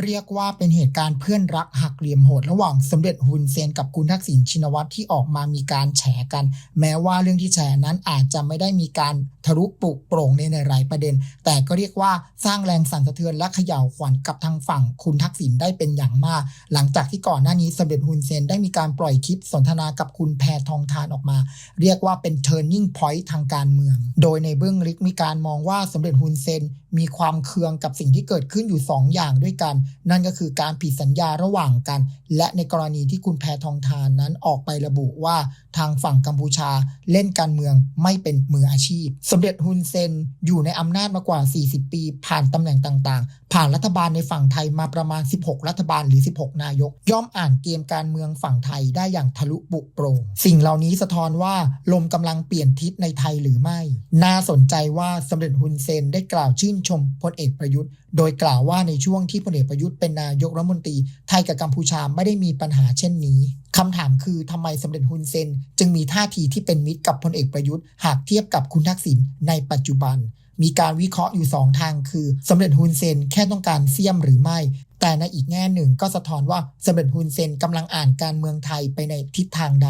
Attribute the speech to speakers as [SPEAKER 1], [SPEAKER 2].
[SPEAKER 1] เรียกว่าเป็นเหตุการณ์เพื่อนรักหักเหลี่ยมโหดระหว่างสมเด็จฮุนเซนกับคุณทักษิณชินวัตรที่ออกมามีการแฉกันแม้ว่าเรื่องที่แฉนั้นอาจจะไม่ได้มีการทะลุปลุกโปร่งในหลายประเด็นแต่ก็เรียกว่าสร้างแรงสั่นสะเทือนและเขย่าขวัญกับทางฝั่งคุณทักษิณได้เป็นอย่างมากหลังจากที่ก่อนหน้านี้สมเด็จฮุนเซนได้มีการปล่อยคลิปสนทนากับคุณแพทองธารออกมาเรียกว่าเป็น turning point ทางการเมืองโดยในเบื้องลึกมีการมองว่าสมเด็จฮุนเซนมีความเคืองกับสิ่งที่เกิดขึ้นอยู่2 อย่างด้วยกันนั่นก็คือการผิดสัญญาระหว่างกันและในกรณีที่คุณแพทองธารนั้นออกไประบุว่าทางฝั่งกัมพูชาเล่นการเมืองไม่เป็นมืออาชีพสมเด็จฮุนเซนอยู่ในอำนาจมากว่า40 ปีผ่านตำแหน่งต่างๆผ่านรัฐบาลในฝั่งไทยมาประมาณ16รัฐบาลหรือ16นายกย่อมอ่านเกมการเมืองฝั่งไทยได้อย่างทะลุปุโปร่งสิ่งเหล่านี้สะท้อนว่าลมกำลังเปลี่ยนทิศในไทยหรือไม่น่าสนใจว่าสมเด็จฮุนเซนได้กล่าวชื่นชมพลเอกประยุทธ์โดยกล่าวว่าในช่วงที่พลเอกประยุทธ์เป็นนายกรัฐมนตรีไทยกับกัมพูชาไม่ได้มีปัญหาเช่นนี้คำถามคือทำไมสมเด็จฮุนเซนจึงมีท่าทีที่เป็นมิตรกับพลเอกประยุทธ์หากเทียบกับคุณทักษิณในปัจจุบันมีการวิเคราะห์อยู่2 ทางคือสมเด็จฮุนเซนแค่ต้องการเสี้ยมหรือไม่แต่ในอีกแง่หนึ่งก็สะท้อนว่าสมเด็จฮุนเซนกำลังอ่านการเมืองไทยไปในทิศทางใด